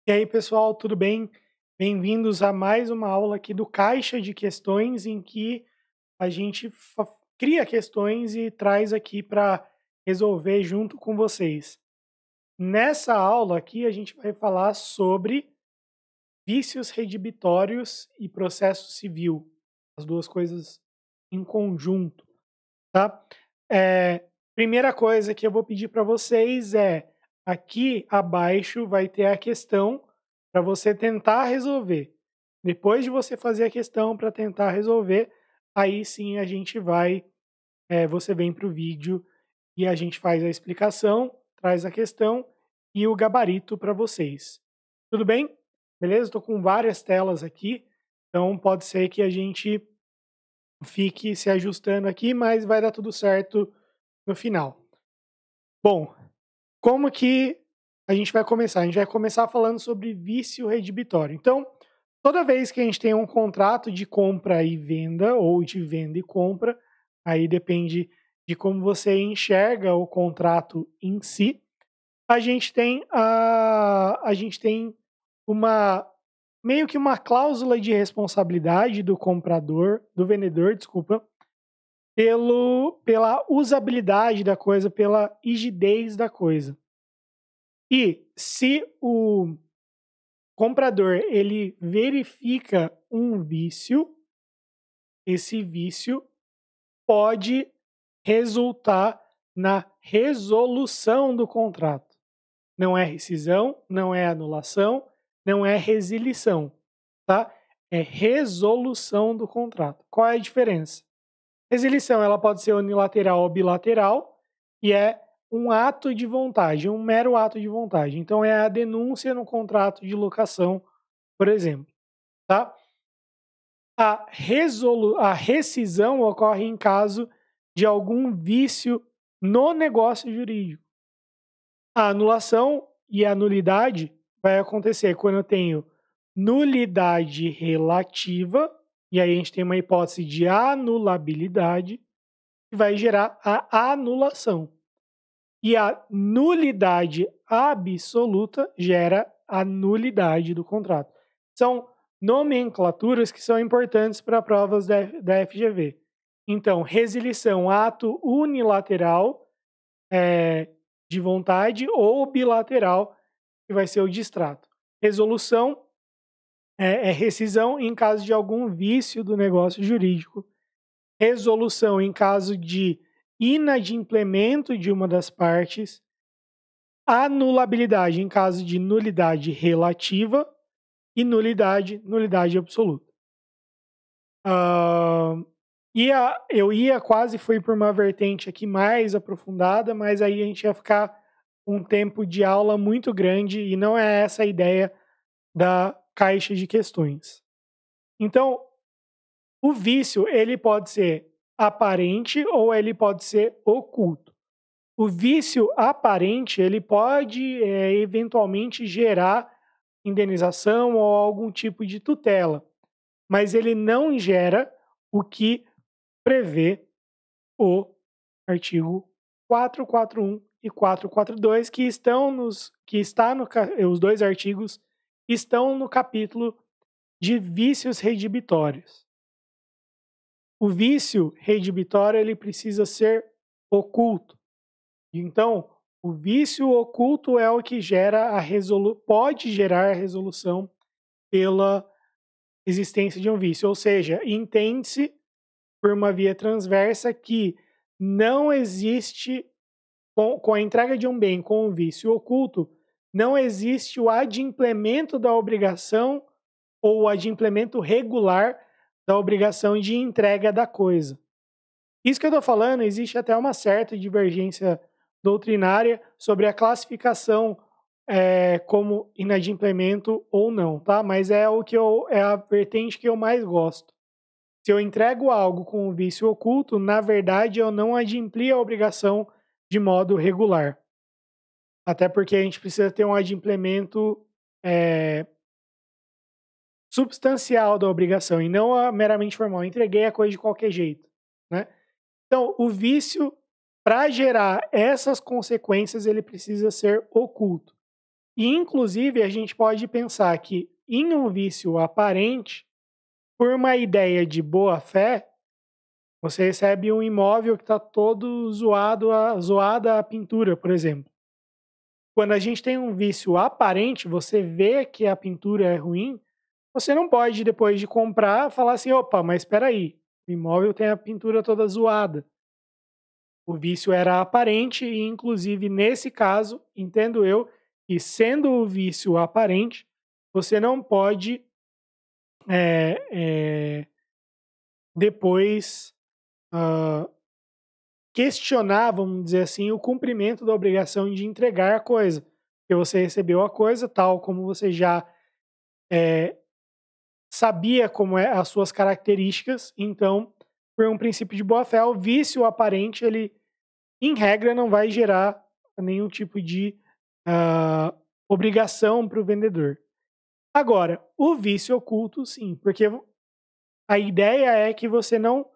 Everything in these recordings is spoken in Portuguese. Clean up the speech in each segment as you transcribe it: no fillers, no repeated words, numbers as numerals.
E aí, pessoal, tudo bem? Bem-vindos a mais uma aula aqui do Caixa de Questões, em que a gente cria questões e traz aqui para resolver junto com vocês. Nessa aula aqui, a gente vai falar sobre vícios redibitórios e processo civil, as duas coisas em conjunto, tá? Primeira coisa que eu vou pedir para vocês é, aqui abaixo vai ter a questão para você tentar resolver. Depois de você fazer a questão para tentar resolver, aí sim a gente vai, você vem para o vídeo e a gente faz a explicação, traz a questão e o gabarito para vocês. Tudo bem? Beleza? Estou com várias telas aqui, então pode ser que a gente fique se ajustando aqui, mas vai dar tudo certo no final. Bom, como que a gente vai começar? A gente vai começar falando sobre vício redibitório. Então, toda vez que a gente tem um contrato de compra e venda, ou de venda e compra, aí depende de como você enxerga o contrato em si, a gente tem uma meio que uma cláusula de responsabilidade do comprador, do vendedor, desculpa, pela usabilidade da coisa, pela rigidez da coisa. E se o comprador ele verifica um vício, esse vício pode resultar na resolução do contrato. Não é rescisão, não é anulação, não é resilição, tá? É resolução do contrato. Qual é a diferença? Resilição ela pode ser unilateral ou bilateral e é um ato de vontade, um mero ato de vontade. Então é a denúncia no contrato de locação, por exemplo, tá? A rescisão ocorre em caso de algum vício no negócio jurídico. A anulação e a nulidade vai acontecer quando eu tenho nulidade relativa, e aí a gente tem uma hipótese de anulabilidade, que vai gerar a anulação. E a nulidade absoluta gera a nulidade do contrato. São nomenclaturas que são importantes para provas da FGV. Então, resilição, ato unilateral de vontade ou bilateral, que vai ser o distrato. Resolução é rescisão em caso de algum vício do negócio jurídico. Resolução em caso de inadimplemento de uma das partes, anulabilidade em caso de nulidade relativa e nulidade absoluta. Fui por uma vertente aqui mais aprofundada, mas aí a gente ia ficar um tempo de aula muito grande e não é essa a ideia da caixa de questões. Então, o vício ele pode ser aparente ou ele pode ser oculto. O vício aparente ele pode eventualmente gerar indenização ou algum tipo de tutela, mas ele não gera o que prevê o artigo 441 e 442, os dois artigos estão no capítulo de vícios redibitórios. O vício redibitório ele precisa ser oculto. Então, o vício oculto é o que pode gerar a resolução pela existência de um vício. Ou seja, entende-se por uma via transversa que não existe, com a entrega de um bem com um vício oculto, não existe o adimplemento da obrigação ou o adimplemento regular da obrigação de entrega da coisa. Isso que eu estou falando, existe até uma certa divergência doutrinária sobre a classificação como inadimplemento ou não, tá? Mas é a vertente que eu mais gosto. Se eu entrego algo com um vício oculto, na verdade eu não adimpli a obrigação de modo regular. Até porque a gente precisa ter um adimplemento substancial da obrigação e não meramente formal. Eu entreguei a coisa de qualquer jeito, né? Então, o vício, para gerar essas consequências, ele precisa ser oculto. E, inclusive, a gente pode pensar que em um vício aparente, por uma ideia de boa-fé, você recebe um imóvel que está todo zoada a pintura, por exemplo. Quando a gente tem um vício aparente, você vê que a pintura é ruim, você não pode, depois de comprar, falar assim: opa, mas espera aí, o imóvel tem a pintura toda zoada. O vício era aparente e, inclusive, nesse caso, entendo eu que, sendo o vício aparente, você não pode eh depois, hã, questionar, vamos dizer assim, o cumprimento da obrigação de entregar a coisa. Porque você recebeu a coisa, tal como você já, eh, sabia como é as suas características, então, por um princípio de boa-fé, o vício aparente, ele, em regra, não vai gerar nenhum tipo de, hã, obrigação para o vendedor. Agora, o vício oculto, sim, porque a ideia é que você não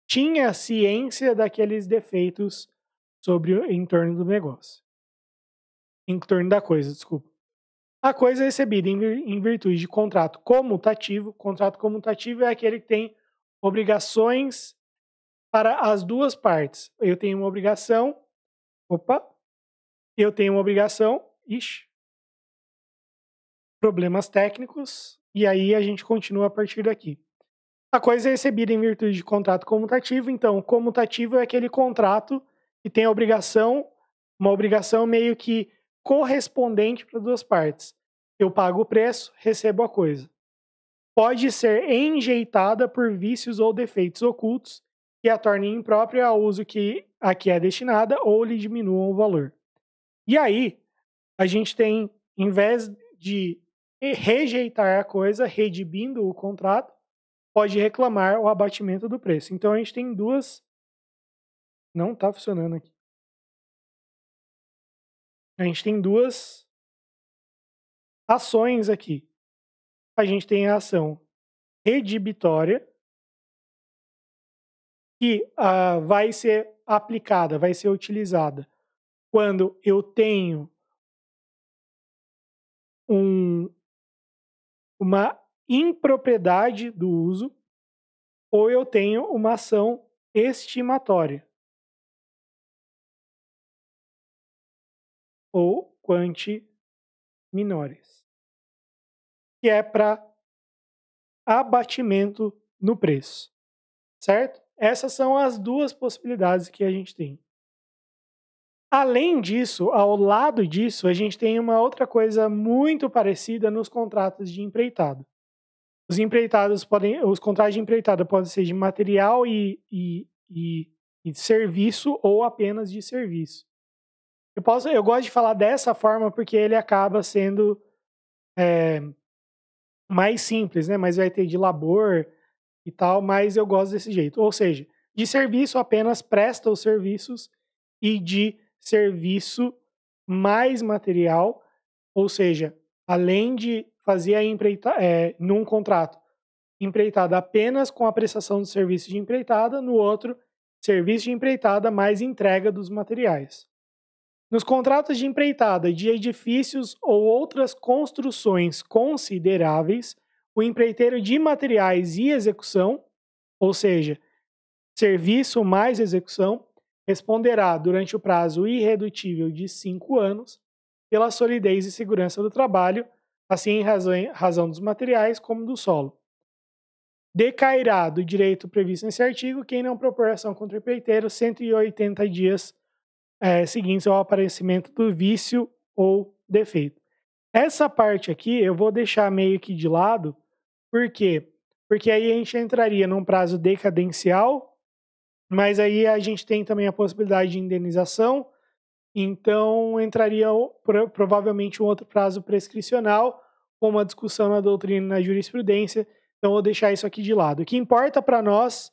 tinha ciência daqueles defeitos em torno do negócio. Em torno da coisa, desculpa. A coisa é recebida em virtude de contrato comutativo. Contrato comutativo é aquele que tem obrigações para as duas partes. Eu tenho uma obrigação. Opa! Eu tenho uma obrigação. Ixi! Problemas técnicos. E aí a gente continua a partir daqui. A coisa é recebida em virtude de contrato comutativo. Então, comutativo é aquele contrato que tem uma obrigação meio que correspondente para duas partes. Eu pago o preço, recebo a coisa. Pode ser enjeitada por vícios ou defeitos ocultos que a tornem imprópria ao uso que a que é destinada ou lhe diminuam o valor. E aí, a gente tem, em vez de rejeitar a coisa, redimindo o contrato, pode reclamar o abatimento do preço. Então a gente tem duas. Não está funcionando aqui. A gente tem duas ações aqui. A gente tem a ação redibitória, que vai ser aplicada, vai ser utilizada quando eu tenho uma impropriedade do uso ou eu tenho uma ação estimatória ou quanti minores, que é para abatimento no preço, certo? Essas são as duas possibilidades que a gente tem. Além disso, ao lado disso, a gente tem uma outra coisa muito parecida nos contratos de empreitada. Os contratos de empreitada podem ser de material e serviço ou apenas de serviço. Eu gosto de falar dessa forma porque ele acaba sendo mais simples, né? Mas vai ter de labor e tal, mas eu gosto desse jeito. Ou seja, de serviço apenas presta os serviços e de serviço mais material, ou seja, além de fazer num contrato empreitada apenas com a prestação do serviço de empreitada, no outro, serviço de empreitada mais entrega dos materiais. Nos contratos de empreitada de edifícios ou outras construções consideráveis, o empreiteiro de materiais e execução, ou seja, serviço mais execução, responderá durante o prazo irredutível de 5 anos pela solidez e segurança do trabalho, assim em razão dos materiais como do solo. Decairá do direito previsto nesse artigo quem não propor ação contra o empreiteiro 180 dias seguintes ao aparecimento do vício ou defeito. Essa parte aqui eu vou deixar meio que de lado, por quê? Porque aí a gente entraria num prazo decadencial, mas aí a gente tem também a possibilidade de indenização, então entraria provavelmente um outro prazo prescricional, com uma discussão na doutrina e na jurisprudência, então vou deixar isso aqui de lado. O que importa para nós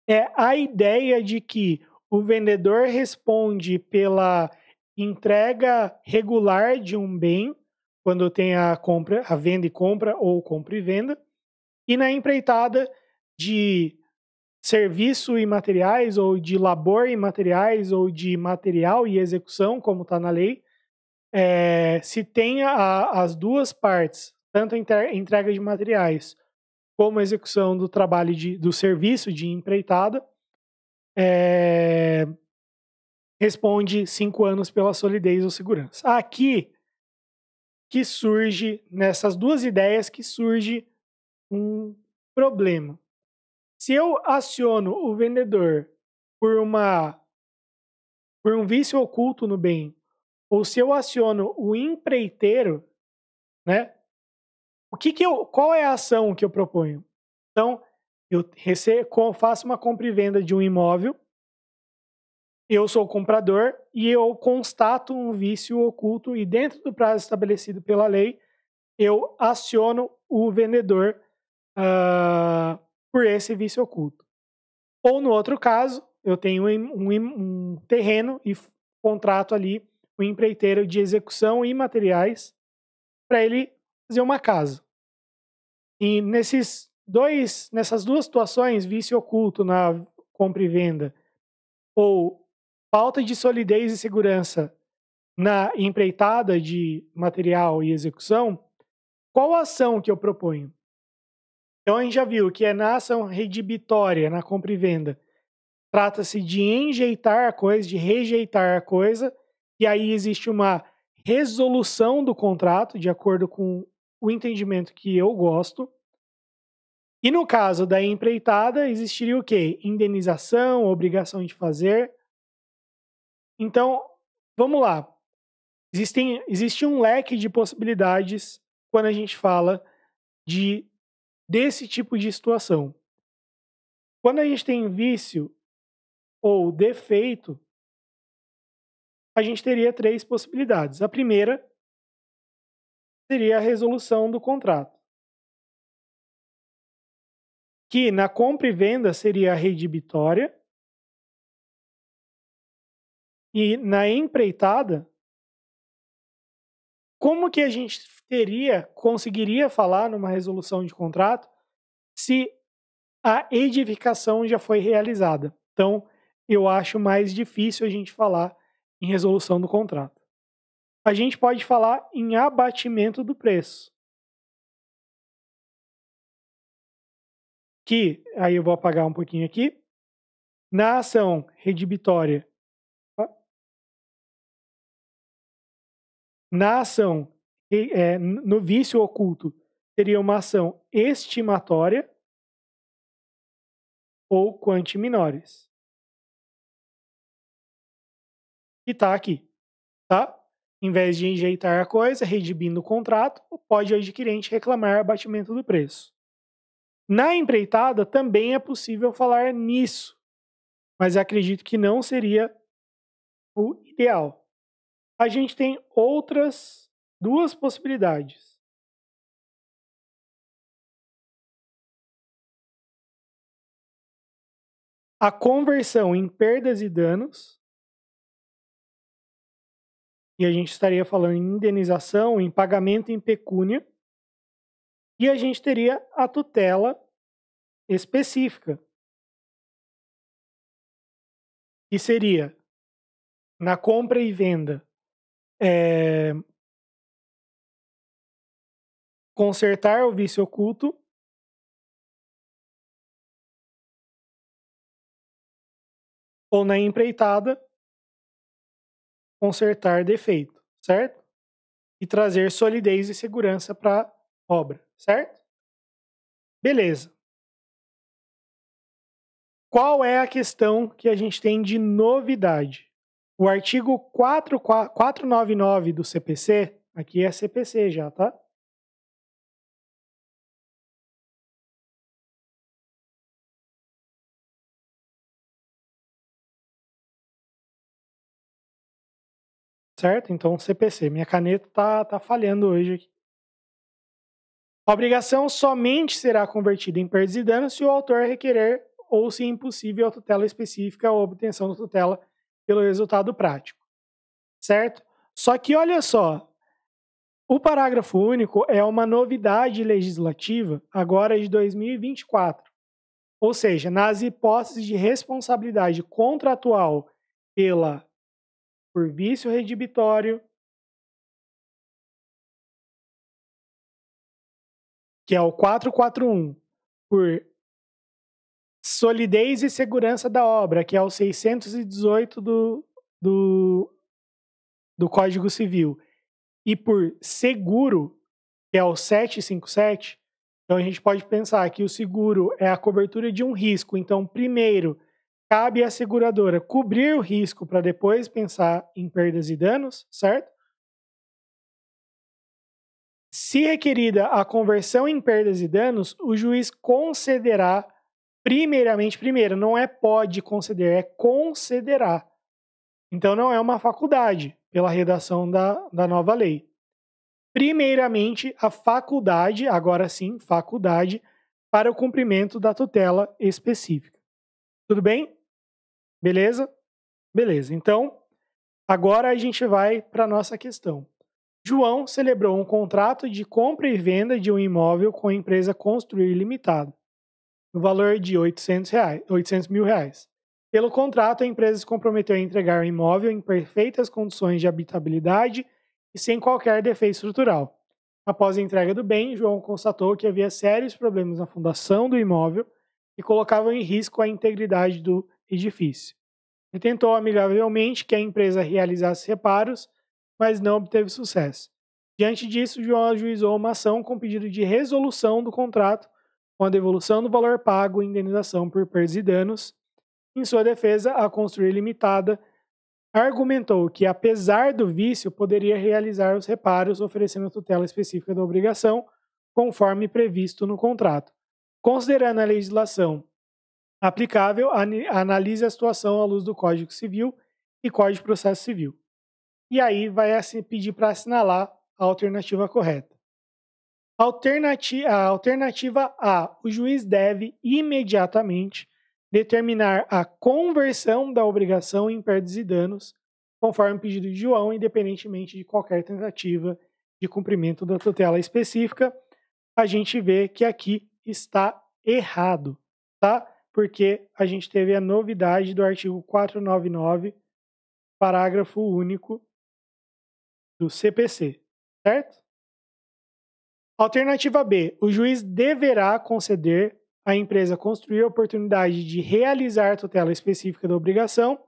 é a ideia de que o vendedor responde pela entrega regular de um bem, quando tem a venda e compra ou compra e venda, e na empreitada de serviço e materiais, ou de labor e materiais, ou de material e execução, como está na lei, se tem as duas partes, tanto a entrega de materiais como a execução do trabalho do serviço de empreitada, responde 5 anos pela solidez ou segurança. Aqui que surge, nessas duas ideias, que surge um problema. Se eu aciono o vendedor por um vício oculto no bem, ou se eu aciono o empreiteiro, né? Qual é a ação que eu proponho? Então, eu faço uma compra e venda de um imóvel, eu sou o comprador e eu constato um vício oculto e dentro do prazo estabelecido pela lei, eu aciono o vendedor por esse vício oculto. Ou no outro caso, eu tenho um terreno e contrato ali o empreiteiro de execução e materiais para ele fazer uma casa. E nessas duas situações, vício oculto na compra e venda ou falta de solidez e segurança na empreitada de material e execução, qual a ação que eu proponho? Então a gente já viu que na ação redibitória, na compra e venda, trata-se de enjeitar a coisa, de rejeitar a coisa, e aí existe uma resolução do contrato, de acordo com o entendimento que eu gosto. E no caso da empreitada, existiria o quê? Indenização, obrigação de fazer. Então, vamos lá. Existe um leque de possibilidades quando a gente fala desse tipo de situação. Quando a gente tem vício ou defeito, a gente teria 3 possibilidades. A primeira seria a resolução do contrato, que na compra e venda seria a redibitória e na empreitada, como que a gente conseguiria falar numa resolução de contrato se a edificação já foi realizada? Então, eu acho mais difícil a gente falar em resolução do contrato. A gente pode falar em abatimento do preço. Que, aí eu vou apagar um pouquinho aqui, na ação redibitória, na ação, no vício oculto, seria uma ação estimatória ou quanti minores. E tá aqui, tá? Em vez de enjeitar a coisa, redibindo o contrato, pode o adquirente reclamar abatimento do preço. Na empreitada também é possível falar nisso, mas acredito que não seria o ideal. A gente tem outras 2 possibilidades. A conversão em perdas e danos, e a gente estaria falando em indenização, em pagamento em pecúnia, e a gente teria a tutela específica, que seria na compra e venda, consertar o vício oculto, ou na empreitada, consertar defeito, certo? E trazer solidez e segurança para a obra, certo? Beleza. Qual é a questão que a gente tem de novidade? O artigo 499 do CPC, aqui é CPC já, tá? Certo? Então, CPC. Minha caneta tá falhando hoje aqui. A obrigação somente será convertida em perdas e danos se o autor requerer ou se impossível a tutela específica ou obtenção da tutela pelo resultado prático. Certo? Só que olha só, o parágrafo único é uma novidade legislativa agora de 2024. Ou seja, nas hipóteses de responsabilidade contratual por vício redibitório, que é o 441, por solidez e segurança da obra, que é o 618 do Código Civil, e por seguro, que é o 757, então a gente pode pensar que o seguro é a cobertura de um risco. Então, primeiro, cabe à seguradora cobrir o risco para depois pensar em perdas e danos, certo? Se requerida a conversão em perdas e danos, o juiz concederá primeiro, não é pode conceder, é concederá. Então, não é uma faculdade pela redação da nova lei. Primeiramente, a faculdade, agora sim, faculdade, para o cumprimento da tutela específica. Tudo bem? Beleza? Beleza. Então, agora a gente vai para a nossa questão. João celebrou um contrato de compra e venda de um imóvel com a empresa Construir Limitada, no valor de R$800 mil. Pelo contrato, a empresa se comprometeu a entregar o imóvel em perfeitas condições de habitabilidade e sem qualquer defeito estrutural. Após a entrega do bem, João constatou que havia sérios problemas na fundação do imóvel que colocavam em risco a integridade do edifício. Ele tentou amigavelmente que a empresa realizasse reparos, mas não obteve sucesso. Diante disso, João ajuizou uma ação com pedido de resolução do contrato, com a devolução do valor pago e indenização por perdas e danos. Em sua defesa, a Construir Limitada argumentou que, apesar do vício, poderia realizar os reparos oferecendo a tutela específica da obrigação, conforme previsto no contrato. Considerando a legislação aplicável, analise a situação à luz do Código Civil e Código de Processo Civil. E aí vai pedir para assinalar a alternativa correta. A alternativa A, o juiz deve imediatamente determinar a conversão da obrigação em perdas e danos, conforme o pedido de João, independentemente de qualquer tentativa de cumprimento da tutela específica. A gente vê que aqui está errado, tá? Porque a gente teve a novidade do artigo 499, parágrafo único do CPC, certo? Alternativa B, o juiz deverá conceder à empresa Construir a oportunidade de realizar a tutela específica da obrigação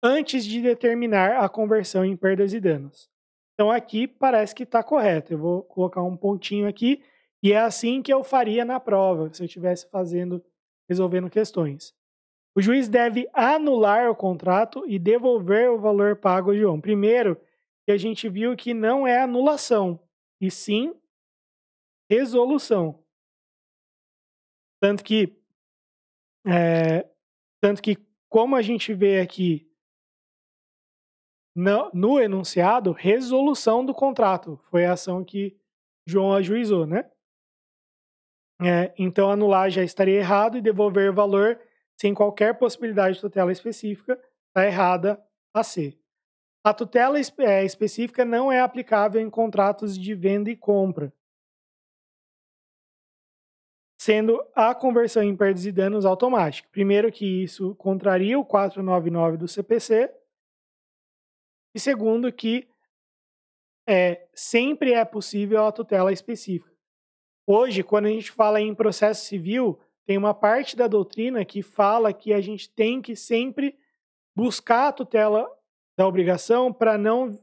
antes de determinar a conversão em perdas e danos. Então aqui parece que está correto. Eu vou colocar um pontinho aqui e é assim que eu faria na prova, se eu estivesse resolvendo questões. O juiz deve anular o contrato e devolver o valor pago ao João. Primeiro, que a gente viu que não é anulação, e sim resolução. Tanto que, como a gente vê aqui no enunciado, resolução do contrato foi a ação que João ajuizou, né? Então, anular já estaria errado e devolver o valor sem qualquer possibilidade de tutela específica está errada a C. A tutela específica não é aplicável em contratos de venda e compra, sendo a conversão em perdas e danos automática. Primeiro que isso contraria o 499 do CPC, e segundo que sempre é possível a tutela específica. Hoje, quando a gente fala em processo civil, tem uma parte da doutrina que fala que a gente tem que sempre buscar a tutela da obrigação para não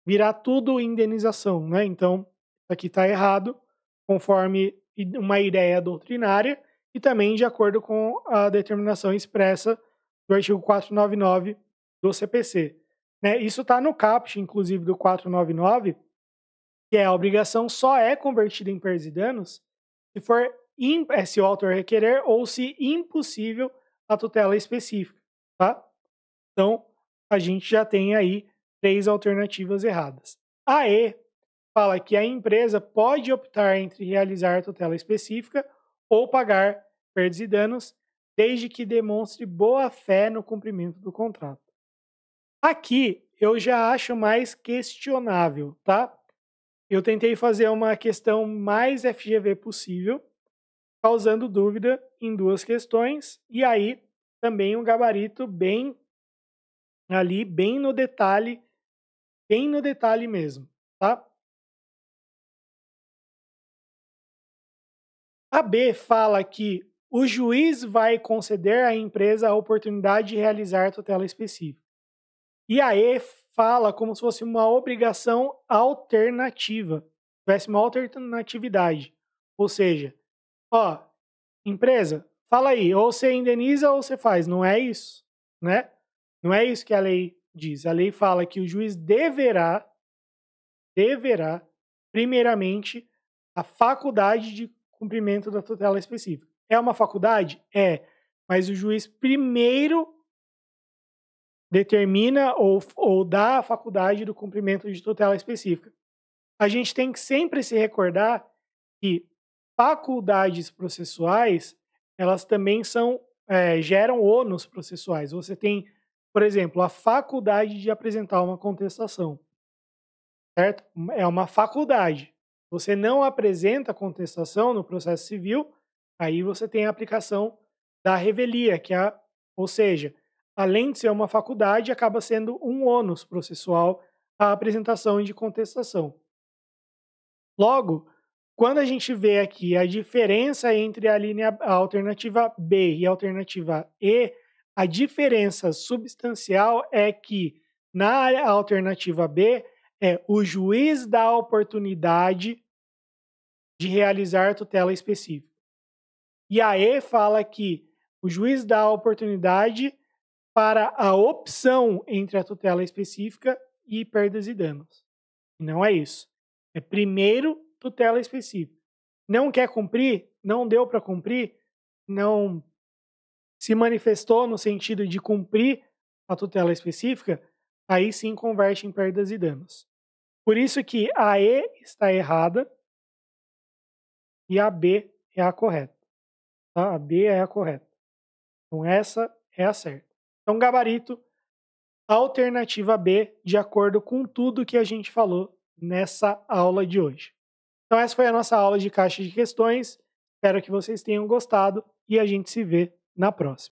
virar tudo indenização, né? Então, aqui está errado, conforme uma ideia doutrinária e também de acordo com a determinação expressa do artigo 499 do CPC. Né? Isso está no caput, inclusive, do 499, que a obrigação só é convertida em perdas e danos se o autor requerer ou se impossível a tutela específica, tá? Então, a gente já tem aí 3 alternativas erradas. A E fala que a empresa pode optar entre realizar a tutela específica ou pagar perdas e danos, desde que demonstre boa-fé no cumprimento do contrato. Aqui, eu já acho mais questionável, tá? Eu tentei fazer uma questão mais FGV possível, causando dúvida em 2 questões, e aí também um gabarito bem no detalhe mesmo, tá? A B fala que o juiz vai conceder à empresa a oportunidade de realizar tutela específica. E a E fala como se fosse uma obrigação alternativa, tivesse uma alternatividade. Ou seja, ó, empresa, fala aí, ou você indeniza ou você faz, não é isso, né? Não é isso que a lei diz. A lei fala que o juiz deverá, primeiramente, a faculdade de cumprimento da tutela específica. É uma faculdade? É, mas o juiz primeiro determina ou dá a faculdade do cumprimento de tutela específica. A gente tem que sempre se recordar que faculdades processuais, elas também geram ônus processuais. Você tem, por exemplo, a faculdade de apresentar uma contestação, certo? É uma faculdade. Você não apresenta contestação no processo civil, aí você tem a aplicação da revelia, ou seja, além de ser uma faculdade, acaba sendo um ônus processual a apresentação de contestação. Logo, quando a gente vê aqui a diferença entre a alternativa B e a alternativa E, a diferença substancial é que na alternativa B o juiz dá a oportunidade de realizar tutela específica. E a E fala que o juiz dá a oportunidade para a opção entre a tutela específica e perdas e danos. E não é isso. É primeiro tutela específica. Não quer cumprir? Não deu para cumprir? Não se manifestou no sentido de cumprir a tutela específica? Aí sim converte em perdas e danos. Por isso que a E está errada e a B é a correta. Tá? A B é a correta. Então essa é a certa. Então gabarito, alternativa B, de acordo com tudo que a gente falou nessa aula de hoje. Então essa foi a nossa aula de caixa de questões. Espero que vocês tenham gostado e a gente se vê na próxima.